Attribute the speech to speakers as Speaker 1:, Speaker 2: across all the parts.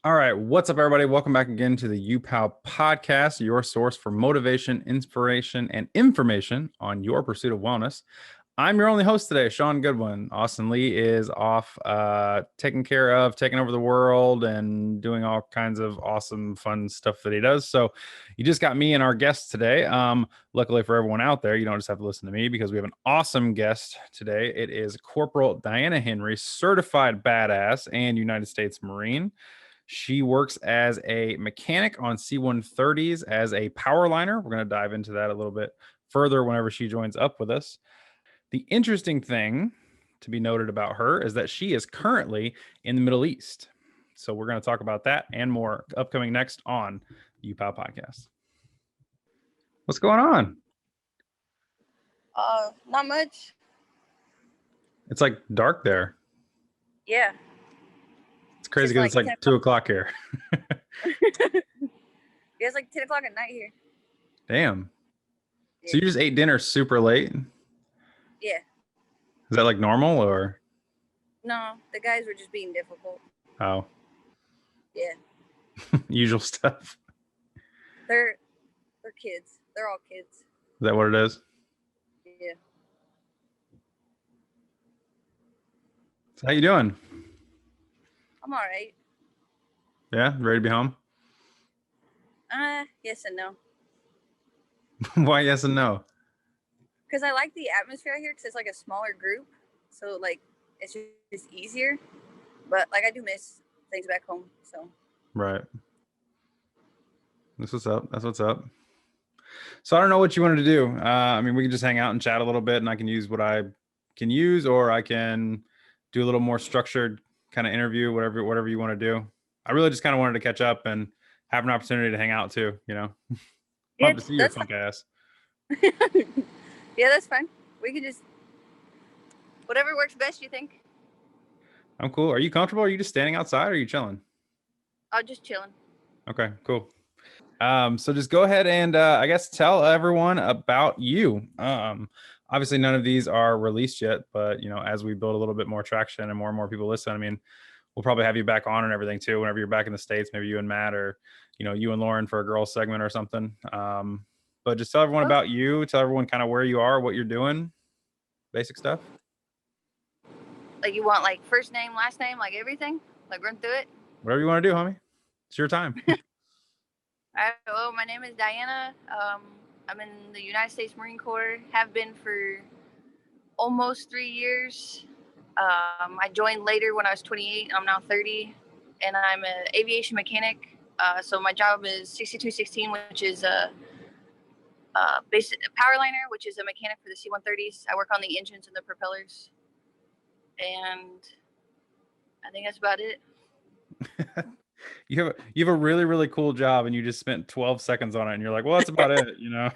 Speaker 1: All right, what's up, everybody? Welcome back again to the uPOW podcast, your source for motivation, inspiration, and information on your pursuit of wellness. I'm your only host today, Sean Goodwin. Austin Lee is off taking over the world and doing all kinds of awesome, fun stuff that he does. So you just got me and our guest today. Luckily for everyone out there, you don't just have to listen to me because we have an awesome guest today. It is Corporal Dianna Henry, certified badass and United States Marine. She works as a mechanic on C-130s as a power liner. We're going to dive into that a little bit further whenever she joins up with us. The interesting thing to be noted about her is that she is currently in the Middle East. So we're going to talk about that and more upcoming next on the uPOW podcast. What's going on?
Speaker 2: Not much.
Speaker 1: It's like dark there.
Speaker 2: Yeah.
Speaker 1: It's crazy because it's like 2 o'clock here.
Speaker 2: Yeah, it's like 10 o'clock at night here.
Speaker 1: Damn.
Speaker 2: Yeah.
Speaker 1: So you just ate dinner super late?
Speaker 2: Yeah.
Speaker 1: Is that like normal or?
Speaker 2: No, the guys were just being difficult.
Speaker 1: Oh.
Speaker 2: Yeah.
Speaker 1: Usual stuff.
Speaker 2: They're kids. They're all kids.
Speaker 1: Is that what it is?
Speaker 2: Yeah.
Speaker 1: So how you doing?
Speaker 2: I'm all right.
Speaker 1: Yeah, ready to be home?
Speaker 2: Yes and no.
Speaker 1: Why yes and no?
Speaker 2: Because I like the atmosphere here because it's like a smaller group. So, like, it's just easier. But, like, I do miss things back home, so.
Speaker 1: Right. That's what's up. That's what's up. So I don't know what you wanted to do. I mean, we can just hang out and chat a little bit, and I can use what I can use, or I can do a little more structured kind of interview, whatever you want to do. I really just kind of wanted to catch up and have an opportunity to hang out too, you know.
Speaker 2: Yeah,
Speaker 1: Love to see your punk ass.
Speaker 2: Yeah, that's fine. We can just whatever works best, you think?
Speaker 1: I'm cool. Are you comfortable? Are you just standing outside or are you chilling?
Speaker 2: I'm just chilling.
Speaker 1: Okay, cool. So just go ahead and I guess tell everyone about you. Obviously none of these are released yet, but you know, as we build a little bit more traction and more people listen, I mean, we'll probably have you back on and everything too, whenever you're back in the States, maybe you and Matt, or, you know, you and Lauren for a girls segment or something. But just tell everyone about you, tell everyone kind of where you are, what you're doing, basic stuff.
Speaker 2: Like, you want like first name, last name, like everything? Like, run through it?
Speaker 1: Whatever you want to do, homie. It's your time.
Speaker 2: Well, my name is Dianna. I'm in the United States Marine Corps, have been for almost 3 years. I joined later when I was 28. I'm now 30, and I'm an aviation mechanic. So my job is 6216, which is a basic power liner, which is a mechanic for the C-130s. I work on the engines and the propellers, and I think that's about it.
Speaker 1: You have a really cool job, and you just spent 12 seconds on it, and you're like, well, that's about it, you know.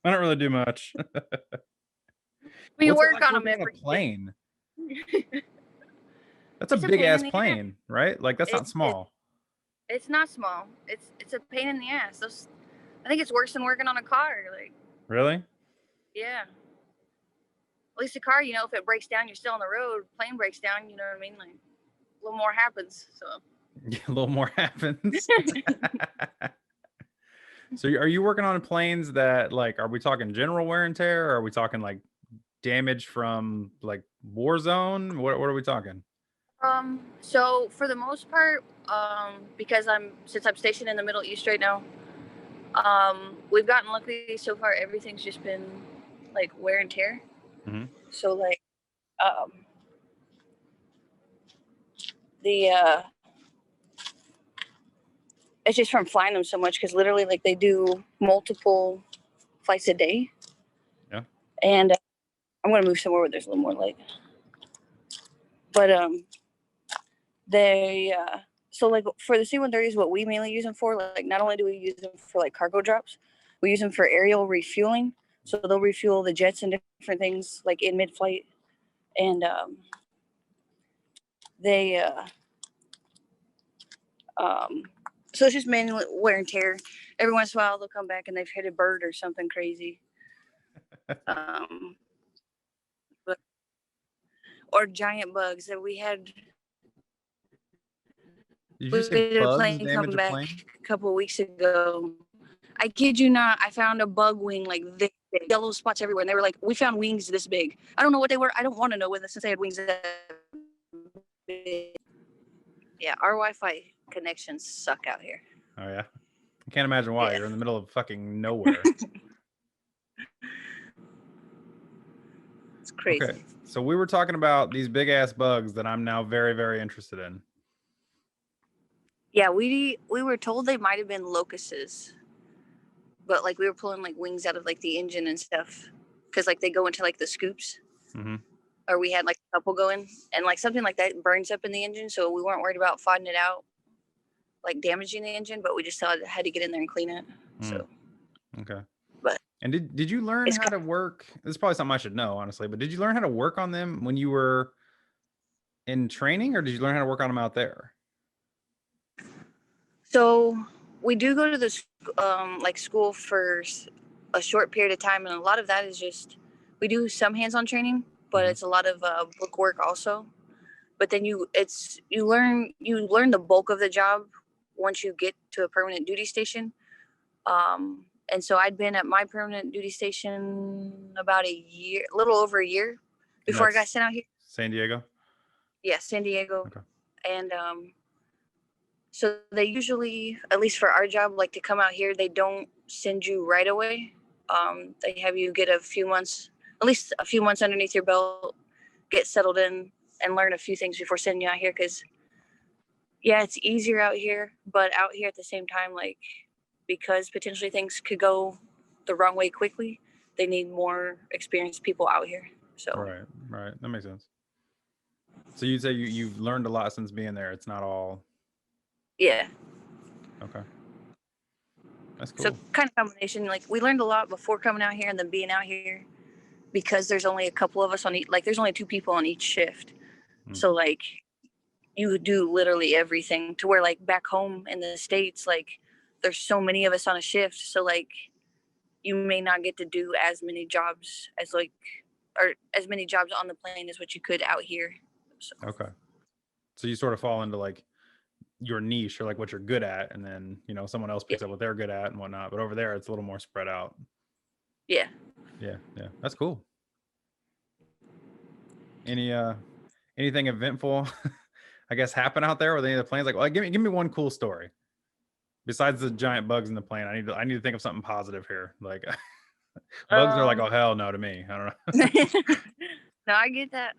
Speaker 1: I don't really do much.
Speaker 2: We work on them every
Speaker 1: plane. That's a big ass plane, right? Like, that's not small.
Speaker 2: It's not small. It's a pain in the ass. I think it's worse than working on a car. Like,
Speaker 1: really?
Speaker 2: Yeah. At least a car, you know, if it breaks down, you're still on the road. Plane breaks down, you know what I mean? Like, a little more happens. So.
Speaker 1: Yeah, a little more happens. So are you working on planes that, like, are we talking general wear and tear, or are we talking like damage from like war zone? What are we talking?
Speaker 2: So for the most part, because since I'm stationed in the Middle East right now, we've gotten lucky so far. Everything's just been like wear and tear.
Speaker 1: Mm-hmm.
Speaker 2: So like, it's just from flying them so much, because literally, like, they do multiple flights a day.
Speaker 1: Yeah.
Speaker 2: And I'm gonna move somewhere where there's a little more light. But so like for the C-130s, what we mainly use them for, like, not only do we use them for like cargo drops, we use them for aerial refueling. So they'll refuel the jets and different things like in mid-flight, and so it's just manual wear and tear. Every once in a while, they'll come back and they've hit a bird or something crazy. Or giant bugs that we had.
Speaker 1: Did you
Speaker 2: We
Speaker 1: say
Speaker 2: had a
Speaker 1: bugs
Speaker 2: plane
Speaker 1: damage
Speaker 2: come
Speaker 1: a
Speaker 2: back
Speaker 1: plane?
Speaker 2: a couple of weeks ago. I kid you not, I found a bug wing like this big, yellow spots everywhere, and they were like, "We found wings this big." I don't know what they were. I don't want to know whether since they had wings that big. Yeah, our Wi-Fi connections suck out here.
Speaker 1: Oh yeah, I can't imagine why.
Speaker 2: Yeah.
Speaker 1: You're in the middle of fucking nowhere.
Speaker 2: It's crazy.
Speaker 1: Okay, so we were talking about these big ass bugs that I'm now very, very interested in.
Speaker 2: Yeah, we were told they might have been locusts, but like we were pulling like wings out of like the engine and stuff, because like they go into like the scoops,
Speaker 1: Mm-hmm.
Speaker 2: or we had like a couple going, and like something like that burns up in the engine, so we weren't worried about fighting it out, like damaging the engine, but we just had to get in there and clean it. So,
Speaker 1: Okay.
Speaker 2: but
Speaker 1: And did you learn
Speaker 2: it's
Speaker 1: how to work? This is probably something I should know, honestly, but did you learn how to work on them when you were in training, or did you learn how to work on them out there?
Speaker 2: so we do go to the like school for a short period of time, and a lot of that is just we do some hands-on training, but
Speaker 1: Mhm.
Speaker 2: it's a lot of book work also. But then you learn the bulk of the job once you get to a permanent duty station. And so I'd been at my permanent duty station about a year, a little over a year
Speaker 1: And
Speaker 2: before I got
Speaker 1: that's
Speaker 2: sent out here.
Speaker 1: San Diego.
Speaker 2: Yeah, San Diego.
Speaker 1: Okay.
Speaker 2: And so they usually, at least for our job, like to come out here, they don't send you right away. They have you get a few months, at least a few months underneath your belt, get settled in and learn a few things before sending you out here. Because yeah, it's easier out here, but out here at the same time, like because potentially things could go the wrong way quickly, they need more experienced people out here. So
Speaker 1: Right. That makes sense. So you'd say you've learned a lot since being there. It's not all
Speaker 2: yeah,
Speaker 1: okay. That's
Speaker 2: so
Speaker 1: cool.
Speaker 2: kind of combination. Like we learned a lot before coming out here, and then being out here because there's only a couple of us on each. Like there's only two people on each shift,
Speaker 1: Mm.
Speaker 2: so like you do literally everything. To where like back home in the States, like there's so many of us on a shift, so like you may not get to do as many jobs as like or as many jobs on the plane as what you could out here. So
Speaker 1: Okay. So you sort of fall into like your niche or like what you're good at, and then someone else
Speaker 2: yeah,
Speaker 1: picks up what they're good at and whatnot. But over there, it's a little more spread out.
Speaker 2: yeah.
Speaker 1: Yeah, that's cool. Any anything eventful, I guess, happen out there with any of the planes? Like, well, give me one cool story besides the giant bugs in the plane. I need to think of something positive here. Like bugs are like,
Speaker 2: Um,
Speaker 1: oh hell no to me. I don't know.
Speaker 2: no, I get that.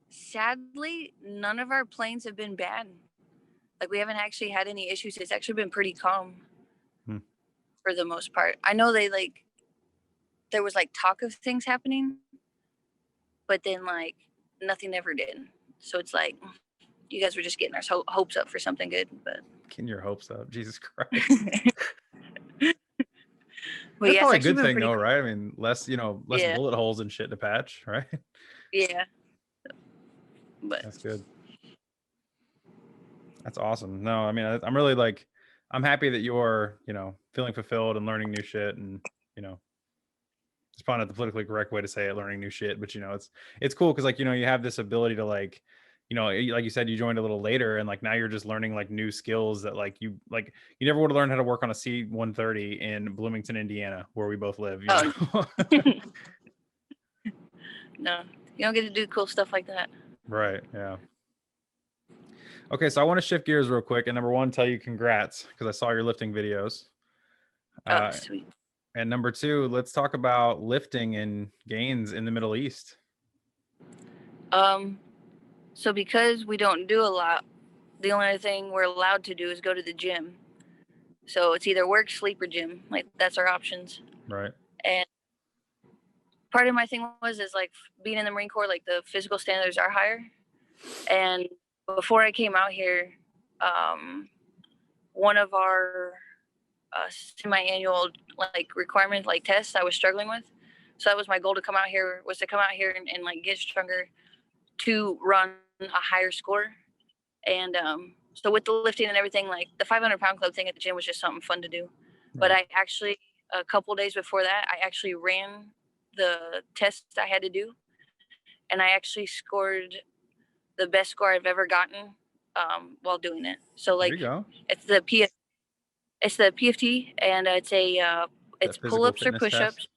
Speaker 2: Sadly, none of our planes have been bad. Like we haven't actually had any issues. It's actually been pretty calm
Speaker 1: Hmm.
Speaker 2: for the most part. I know there was like talk of things happening, but then like nothing ever did. So it's like you guys were just getting our hopes up for something good, but
Speaker 1: Getting your hopes up, Jesus Christ.
Speaker 2: but
Speaker 1: That's
Speaker 2: yeah, it's
Speaker 1: probably a
Speaker 2: actually
Speaker 1: good
Speaker 2: been
Speaker 1: thing
Speaker 2: pretty
Speaker 1: though,
Speaker 2: cool.
Speaker 1: right? I mean, less
Speaker 2: Yeah,
Speaker 1: bullet holes and shit to patch, right?
Speaker 2: yeah, but
Speaker 1: That's good. That's awesome. No, I mean, I'm really like, I'm happy that you're, feeling fulfilled and learning new shit, and you know, it's probably not the politically correct way to say it, learning new shit, but it's cool because like you have this ability to like, like you said, you joined a little later, and like now you're just learning like new skills that you never would have learned how to work on a C-130 in Bloomington, Indiana, where we both live.
Speaker 2: oh no, you don't get to do cool stuff like that.
Speaker 1: Right. Yeah. Okay, so I want to shift gears real quick, and number one, tell you congrats because I saw your lifting videos.
Speaker 2: Oh,
Speaker 1: Uh,
Speaker 2: sweet.
Speaker 1: and number two, let's talk about lifting and gains in the Middle East.
Speaker 2: Um, so because we don't do a lot, the only other thing we're allowed to do is go to the gym. So it's either work, sleep, or gym. Like that's our options.
Speaker 1: Right.
Speaker 2: And part of my thing is like being in the Marine Corps, like the physical standards are higher. And before I came out here, one of our semi-annual like requirements, like tests, I was struggling with. So that was my goal to come out here and like get stronger to run a higher score. And so with the lifting and everything, like the 500-pound club thing at the gym was just something fun to do. But
Speaker 1: Right.
Speaker 2: I actually, a couple days before that, I actually ran the test I had to do, and I actually scored the best score I've ever gotten while doing it. So
Speaker 1: There
Speaker 2: like
Speaker 1: you go.
Speaker 2: it's the PFT, and it's
Speaker 1: Physical
Speaker 2: pull-ups or
Speaker 1: fitness
Speaker 2: push-ups.
Speaker 1: test.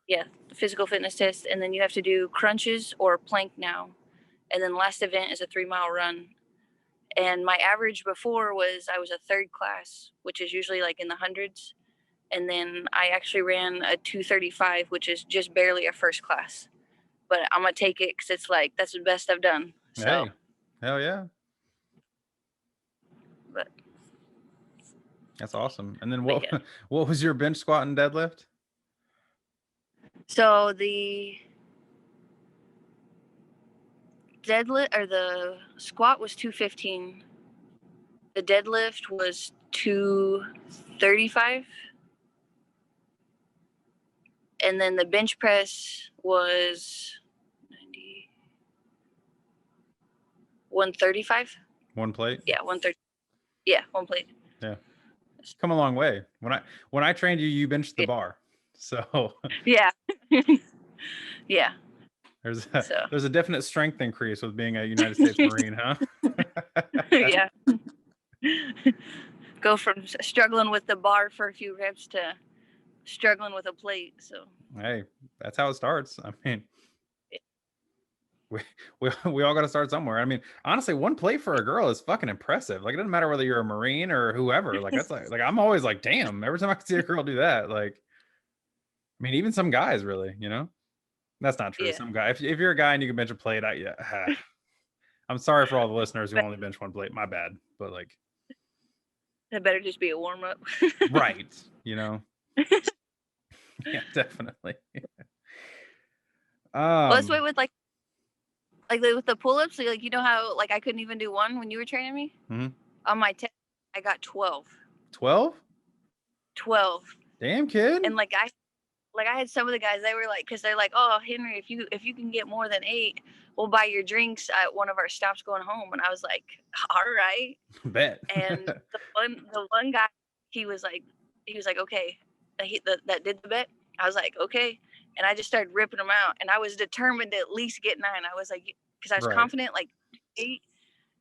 Speaker 2: Yeah, the physical fitness test, and then you have to do crunches or plank now. And then the last event is a 3-mile run. And my average before I was a third class, which is usually like in the hundreds. And then I actually ran a 2:35, which is just barely a first class. But I'm gonna take it because it's like that's the best I've done. So,
Speaker 1: Hey, hell yeah,
Speaker 2: but
Speaker 1: that's awesome. And then
Speaker 2: yeah.
Speaker 1: what was your bench, squat, and deadlift?
Speaker 2: So the deadlift or the squat was 215. The deadlift was 235. And then the bench press was 90, 135.
Speaker 1: One plate.
Speaker 2: Yeah, 130. Yeah, one plate.
Speaker 1: Yeah, come a long way. When I trained you, you benched the
Speaker 2: Yeah.
Speaker 1: bar. So
Speaker 2: Yeah. Yeah.
Speaker 1: there's a definite strength increase with being a United States Marine, huh?
Speaker 2: Yeah. Go from struggling with the bar for a few reps to struggling with a plate. So
Speaker 1: Hey, that's how it starts. I mean, we all got to start somewhere. I mean, honestly, one plate for a girl is fucking impressive. Like, it doesn't matter whether you're a Marine or whoever. Like, that's like I'm always like, damn, every time I see a girl do that. Like, I mean, even some guys really, you know. That's not true.
Speaker 2: yeah.
Speaker 1: Some guy, if you're a guy and you can bench a plate, I'm sorry for all the listeners who only bench one plate. My bad, but like,
Speaker 2: That better just be a warm up.
Speaker 1: right? You know. Yeah, definitely.
Speaker 2: Well, that's why with like with the pull-ups, like you know how like I couldn't even do one when you were training me.
Speaker 1: Mm-hmm.
Speaker 2: On my test, I got 12.
Speaker 1: 12?
Speaker 2: 12.
Speaker 1: Damn, kid.
Speaker 2: And like I had some of the guys, they were like, because they're like, oh Henry, if you can get more than 8, we'll buy your drinks at one of our stops going home. And I was like, all right.
Speaker 1: Bet.
Speaker 2: And the one guy, he was like, okay, that did the bet. I was like, okay. And I just started ripping them out, and I was determined to at least get 9. I was like, because I was confident, like 8.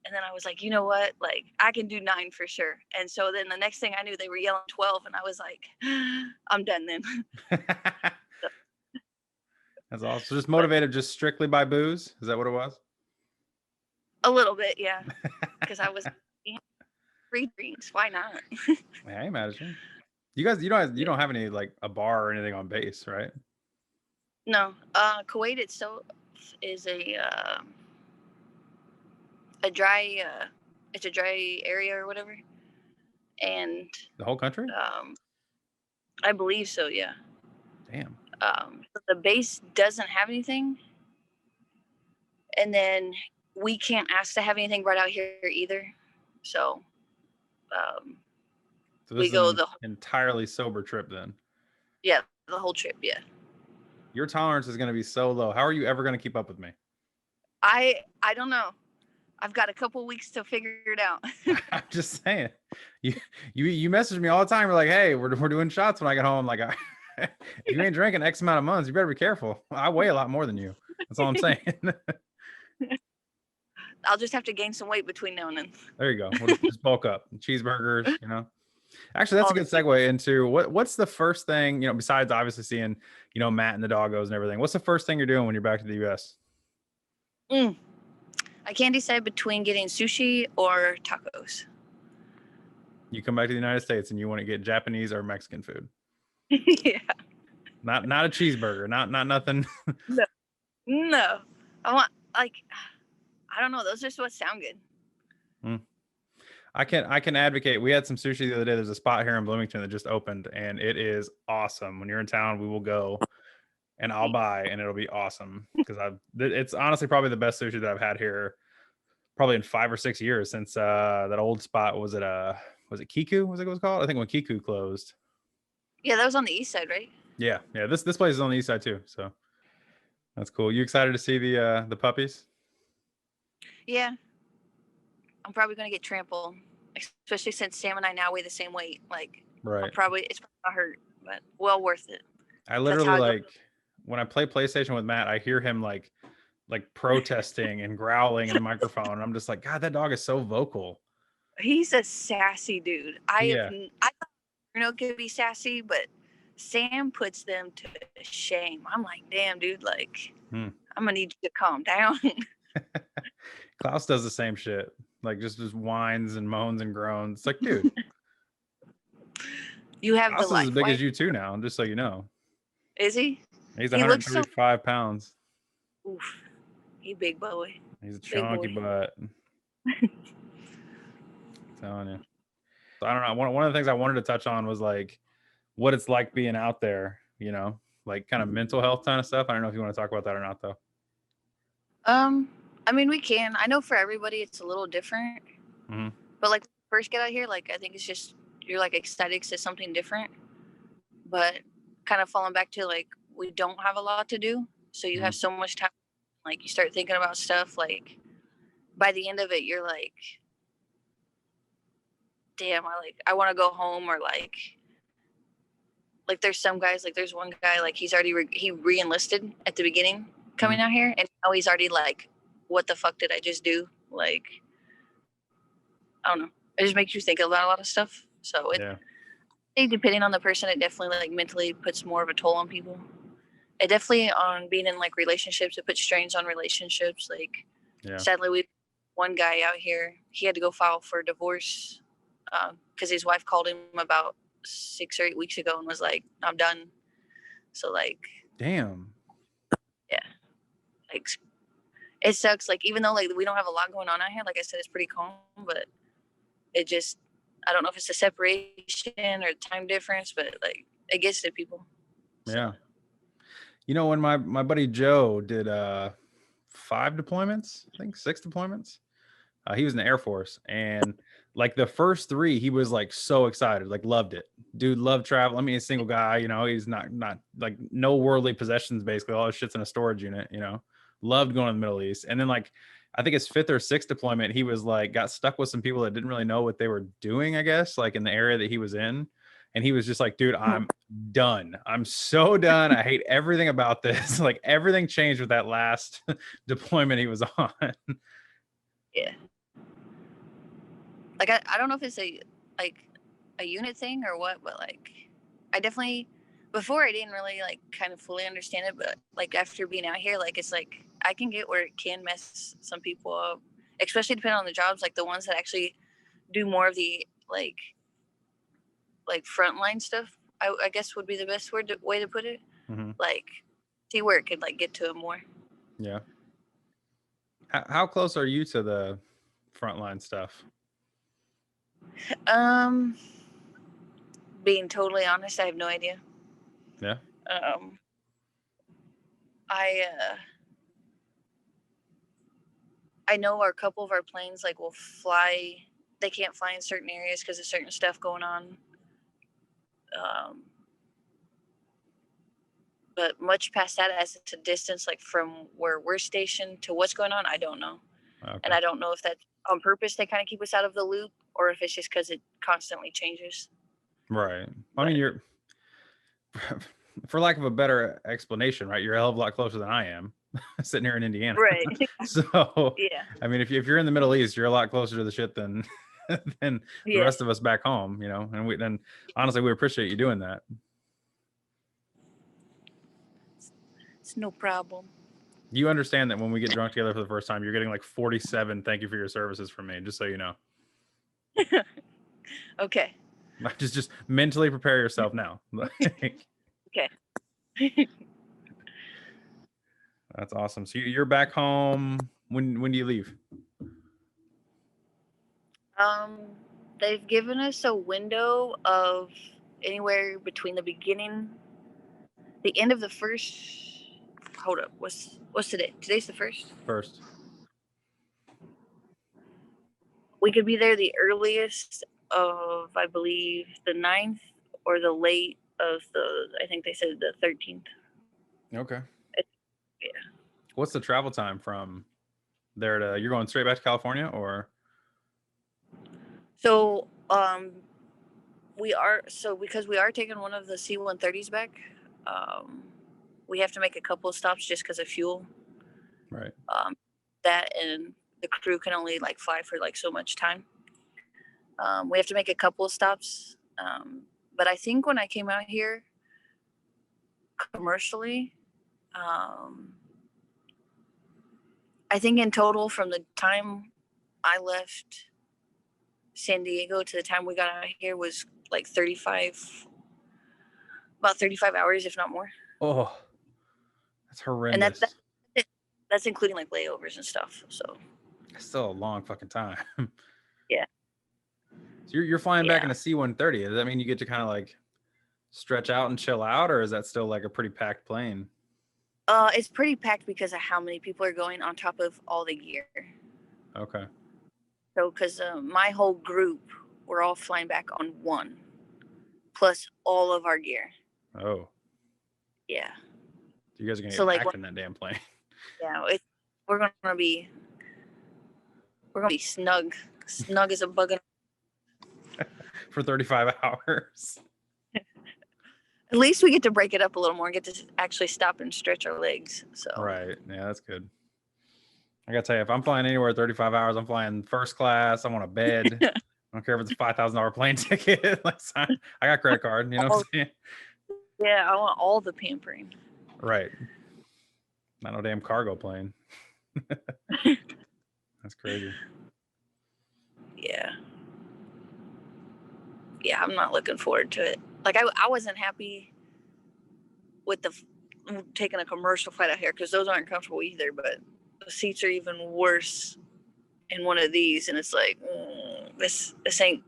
Speaker 2: And then I was like, you know what? Like, I can do 9 for sure. And so then the next thing I knew, they were yelling 12. And I was like, I'm done then.
Speaker 1: That's awesome. So just motivated just strictly by booze? Is that what it was?
Speaker 2: A little bit, yeah. Because I was free drinks. Why not?
Speaker 1: Yeah, I imagine. You guys, you don't have any like a bar or anything on base, right?
Speaker 2: No. Kuwait itself is a dry it's a dry area or whatever. And
Speaker 1: The whole country?
Speaker 2: I believe so, yeah.
Speaker 1: Damn.
Speaker 2: The base doesn't have anything, and then we can't ask to have anything right out here either. So,
Speaker 1: So
Speaker 2: we go the
Speaker 1: entirely sober trip then.
Speaker 2: Yeah, the whole trip, yeah.
Speaker 1: Your tolerance is going to be so low. How are you ever going to keep up with me?
Speaker 2: I don't know. I've got a couple weeks to figure it out.
Speaker 1: I'm just saying. You message me all the time. You're like, hey, we're doing shots when I get home. Like, if you ain't drinking X amount of months, you better be careful. I weigh a lot more than you. That's all I'm saying.
Speaker 2: I'll just have to gain some weight between now and then.
Speaker 1: There you go. We'll just bulk up. Cheeseburgers, you know. Actually, that's a good segue into what's the first thing, you know, besides obviously seeing, you know, Matt and the doggos and everything. What's the first thing you're doing when you're back to the US?
Speaker 2: I can't decide between getting sushi or tacos.
Speaker 1: You come back to the United States and you want to get Japanese or Mexican food.
Speaker 2: Yeah.
Speaker 1: Not a cheeseburger, not nothing.
Speaker 2: No. I want I don't know. Those are just what sound good.
Speaker 1: I can advocate. We had some sushi the other day. There's a spot here in Bloomington that just opened, and it is awesome. When you're in town, we will go, and I'll buy, and it'll be awesome because it's honestly probably the best sushi that I've had here, probably in 5 or 6 years since that old spot was it Kiku? Was it was called? I think when Kiku closed.
Speaker 2: Yeah, that was on the east side, right?
Speaker 1: Yeah. This place is on the east side too, so that's cool. You excited to see the puppies?
Speaker 2: Yeah. I'm probably gonna get trampled, especially since Sam and I now weigh the same weight. Like,
Speaker 1: right.
Speaker 2: It's probably gonna hurt, but well worth it.
Speaker 1: I literally like when I play PlayStation with Matt, I hear him like like protesting and growling in the microphone. And I'm just like, God, that dog is so vocal.
Speaker 2: He's a sassy dude.
Speaker 1: Yeah.
Speaker 2: I thought Bruno could be sassy, but Sam puts them to shame. I'm like, damn, dude, like, I'm gonna need you to calm down.
Speaker 1: Klaus does the same shit. Like just whines and moans and groans. It's like, dude,
Speaker 2: You have
Speaker 1: Klaus
Speaker 2: the
Speaker 1: is as
Speaker 2: life.
Speaker 1: big
Speaker 2: Why
Speaker 1: as you too now, just so you know.
Speaker 2: is he?
Speaker 1: He's
Speaker 2: He looks so
Speaker 1: 135 pounds.
Speaker 2: oof. He big boy.
Speaker 1: He's a
Speaker 2: Big
Speaker 1: chunky
Speaker 2: boy.
Speaker 1: butt. Telling you. So I don't know. One of the things I wanted to touch on was like what it's like being out there, you know, like kind of mental health kind of stuff. I don't know if you want to talk about that or not though.
Speaker 2: I mean we can. I know for everybody it's a little different.
Speaker 1: Mm-hmm.
Speaker 2: But like first get out here, like I think it's just you're like ecstatic to something different. But kind of falling back to like we don't have a lot to do. So you have so much time, like you start thinking about stuff, like by the end of it you're like, damn, I want to go home, or like there's some guys, like there's one guy, like he's already he re-enlisted at the beginning coming out here, and now he's already like, what the fuck did I just do? Like I don't know, it just makes you think about a lot of stuff. So depending on the person, it definitely like mentally puts more of a toll on people. It definitely on being in like relationships, it puts strains on relationships. Like sadly, we one guy out here, he had to go file for divorce because his wife called him about 6 or 8 weeks ago and was like, I'm done. So like,
Speaker 1: damn.
Speaker 2: Yeah, like it sucks. Like even though like we don't have a lot going on out here, like I said, it's pretty calm, but it just, I don't know if it's the separation or time difference, but like it gets to people.
Speaker 1: Yeah. You know, when my buddy Joe did 5 deployments, I think 6 deployments, he was in the Air Force, and like the first 3 he was like so excited, like loved it. Dude loved travel. I mean, he's a single guy, you know, he's not like no worldly possessions, basically all his shit's in a storage unit, you know, loved going to the Middle East. And then like I think his 5th or 6th deployment, he was like got stuck with some people that didn't really know what they were doing, I guess, like in the area that he was in. And he was just like, dude, I'm done. I'm so done. I hate everything about this. Like everything changed with that last deployment he was on.
Speaker 2: Yeah. Like I don't know if it's a unit thing or what, but like I definitely, before I didn't really like kind of fully understand it, but like after being out here, like it's like I can get where it can mess some people up, especially depending on the jobs, like the ones that actually do more of the like frontline stuff, I guess would be the best way to put it. Like see where it could like get to it more.
Speaker 1: Yeah. How close are you to the frontline stuff?
Speaker 2: Being totally honest, I have no idea.
Speaker 1: Yeah.
Speaker 2: I know a couple of our planes like will fly. They can't fly in certain areas because of certain stuff going on. But much past that, as it's a distance like from where we're stationed to what's going on, I don't know. Okay. And I don't know if that's on purpose, they kind of keep us out of the loop, or if it's just because it constantly changes.
Speaker 1: Right. I mean, you're, for lack of a better explanation, right? You're a hell of a lot closer than I am sitting here in Indiana.
Speaker 2: Right.
Speaker 1: So, yeah. I mean, if you're in the Middle East, you're a lot closer to the shit than the rest of us back home, you know? And then honestly, we appreciate you doing that.
Speaker 2: It's no problem.
Speaker 1: You understand that when we get drunk together for the first time, you're getting like 47 thank you for your services from me, just so you know.
Speaker 2: Okay.
Speaker 1: Just mentally prepare yourself now.
Speaker 2: Okay.
Speaker 1: That's awesome. So you're back home. When do you leave?
Speaker 2: They've given us a window of anywhere between the end of the first. Hold up. What's today? Today's the first.
Speaker 1: First.
Speaker 2: We could be there the earliest of, I believe, the 9th, or the late of I think they said the 13th.
Speaker 1: Okay.
Speaker 2: Yeah.
Speaker 1: What's the travel time from there to, you're going straight back to California, or?
Speaker 2: So, because we are taking one of the C-130s back, we have to make a couple of stops just because of fuel.
Speaker 1: Right.
Speaker 2: That and the crew can only like fly for like so much time. We have to make a couple of stops. But I think when I came out here commercially, I think in total from the time I left San Diego to the time we got out here was like about 35 hours, if not more.
Speaker 1: Oh, that's
Speaker 2: And
Speaker 1: horrendous.
Speaker 2: that's including like layovers and stuff. So
Speaker 1: It's still a long fucking time.
Speaker 2: yeah.
Speaker 1: So you're flying back
Speaker 2: Yeah.
Speaker 1: in a C-130. Does that mean you get to kind of like stretch out and chill out, or is that still like a pretty packed plane?
Speaker 2: It's pretty packed because of how many people are going on top of all the gear.
Speaker 1: Okay.
Speaker 2: So, because my whole group, we're all flying back on one, plus all of our gear.
Speaker 1: Oh.
Speaker 2: Yeah.
Speaker 1: So you guys are gonna
Speaker 2: So,
Speaker 1: get
Speaker 2: like,
Speaker 1: packed in that damn plane.
Speaker 2: yeah, we're gonna be snug as a bug.
Speaker 1: For 35 hours.
Speaker 2: At least we get to break it up a little more and get to actually stop and stretch our legs. So
Speaker 1: Right. Yeah, that's good. I gotta tell you, if I'm flying anywhere 35 hours, I'm flying first class. I want a bed. I don't care if it's a $5,000 plane ticket. Like, I got credit card. You know what I'm saying?
Speaker 2: Yeah, I want all the pampering.
Speaker 1: Right. Not no damn cargo plane. That's crazy.
Speaker 2: Yeah. Yeah, I'm not looking forward to it. Like, I wasn't happy with taking a commercial flight out here because those aren't comfortable either, but the seats are even worse in one of these, and it's like this ain't.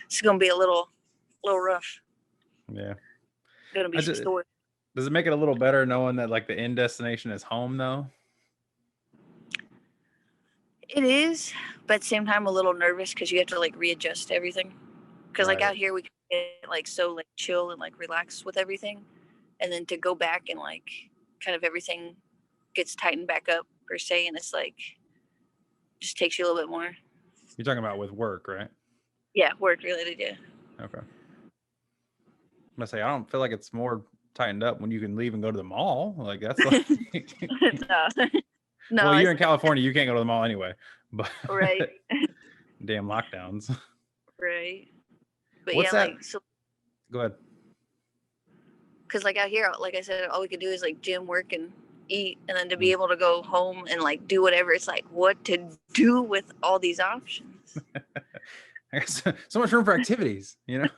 Speaker 2: It's gonna be a little rough.
Speaker 1: Yeah.
Speaker 2: Gonna be stored.
Speaker 1: Does it make it a little better knowing that like the end destination is home though?
Speaker 2: It is, but at the same time, a little nervous because you have to like readjust everything. Because like out here, we can get like so like chill and like relax with everything, and then to go back and like kind of everything gets tightened back up per se, and it's like just takes you a little bit more.
Speaker 1: You're talking about with work, right?
Speaker 2: Yeah, work related. Yeah.
Speaker 1: Okay. I'm gonna say I don't feel like it's more tightened up when you can leave and go to the mall. Like that's like
Speaker 2: no.
Speaker 1: Well, you're in California, you can't go to the mall anyway. But
Speaker 2: right.
Speaker 1: Damn lockdowns.
Speaker 2: Right. But
Speaker 1: What's
Speaker 2: yeah,
Speaker 1: that?
Speaker 2: like so.
Speaker 1: Go ahead.
Speaker 2: Because like out here, like I said, all we could do is like gym, work, and eat, and then to be able to go home and like do whatever, it's like what to do with all these options.
Speaker 1: I guess so much room for activities, you know.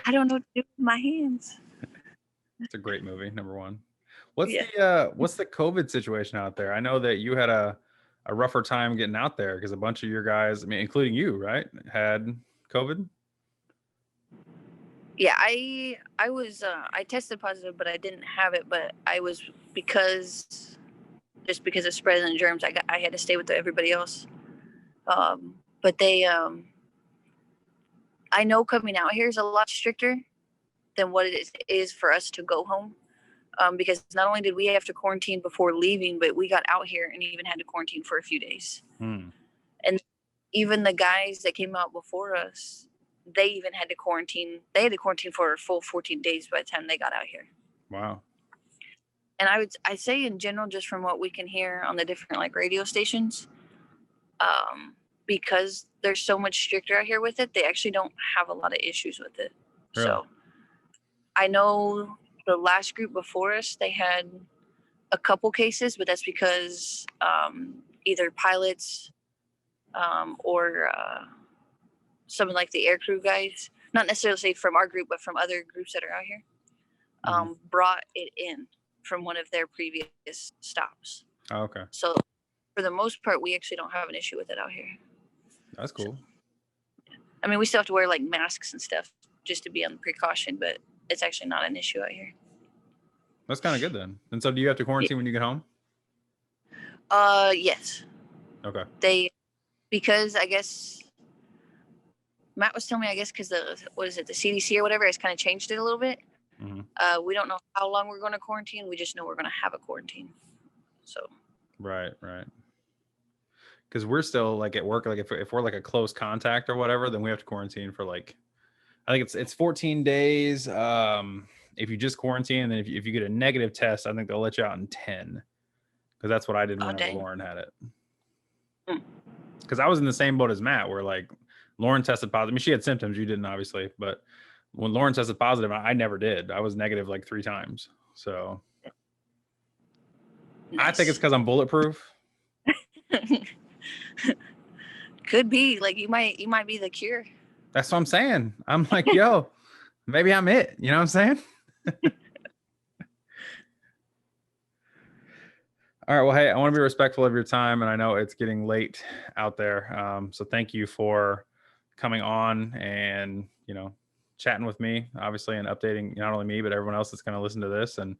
Speaker 2: I don't know what to do with my hands.
Speaker 1: It's a great movie, number one. What's the COVID situation out there? I know that you had a rougher time getting out there because a bunch of your guys, I mean, including you, right, had COVID.
Speaker 2: Yeah, I was I tested positive, but I didn't have it. But I was because of spreading the germs, I had to stay with everybody else. But they I know coming out here is a lot stricter than what it is for us to go home. Because not only did we have to quarantine before leaving, but we got out here and even had to quarantine for a few days. And even the guys that came out before us, they even had to quarantine. They had to quarantine for a full 14 days by the time they got out here.
Speaker 1: Wow.
Speaker 2: And I say in general, just from what we can hear on the different like radio stations, because they're so much stricter out here with it, they actually don't have a lot of issues with it. Really? So I know the last group before us, they had a couple cases, but that's because either pilots or some of like the air crew guys, not necessarily from our group, but from other groups that are out here, brought it in from one of their previous stops.
Speaker 1: Oh, okay.
Speaker 2: So for the most part, we actually don't have an issue with it out here.
Speaker 1: That's cool.
Speaker 2: So, I mean, we still have to wear like masks and stuff just to be on precaution, but it's actually not an issue out here.
Speaker 1: That's kind of good then. And so do you have to quarantine when you get home?
Speaker 2: Yes.
Speaker 1: Okay.
Speaker 2: Because I guess Matt was telling me, I guess because the CDC or whatever has kind of changed it a little bit. We don't know how long we're going to quarantine. We just know we're going to have a quarantine. So.
Speaker 1: Right. Because we're still like at work, like if we're like a close contact or whatever, then we have to quarantine for like, I think it's 14 days. If you just quarantine, and then if you get a negative test, I think they'll let you out in 10. because that's what I did
Speaker 2: Oh,
Speaker 1: whenever
Speaker 2: dang.
Speaker 1: Lauren had it.
Speaker 2: Mm.
Speaker 1: Because I was in the same boat as Matt, where like Lauren tested positive. I mean, she had symptoms, you didn't, obviously, but when Lauren tested positive, I never did. I was negative like 3 times. So I think it's
Speaker 2: Nice.
Speaker 1: because I'm bulletproof.
Speaker 2: Could be like you might be the cure.
Speaker 1: That's what I'm saying. I'm like, yo, maybe I'm it. You know what I'm saying? All right. Well, hey, I want to be respectful of your time, and I know it's getting late out there. So thank you for coming on and, chatting with me, obviously, and updating not only me, but everyone else that's going to listen to this. And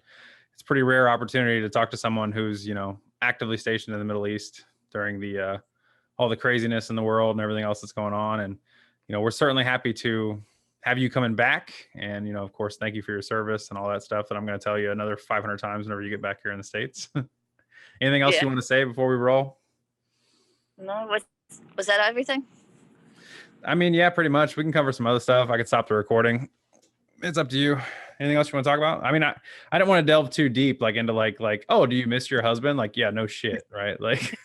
Speaker 1: it's a pretty rare opportunity to talk to someone who's, actively stationed in the Middle East during the all the craziness in the world and everything else that's going on. And, we're certainly happy to have you coming back. And, of course, thank you for your service and all that stuff that I'm going to tell you another 500 times whenever you get back here in the States. Anything else
Speaker 2: Yeah.
Speaker 1: you want to say before we roll?
Speaker 2: No, was that everything?
Speaker 1: I mean, yeah, pretty much. We can cover some other stuff. I could stop the recording. It's up to you. Anything else you want to talk about? I mean, I don't want to delve too deep, like into like, oh, do you miss your husband? Like, yeah, no shit, right? Like,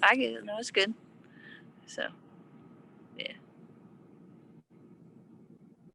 Speaker 2: I get it. No, it's good. So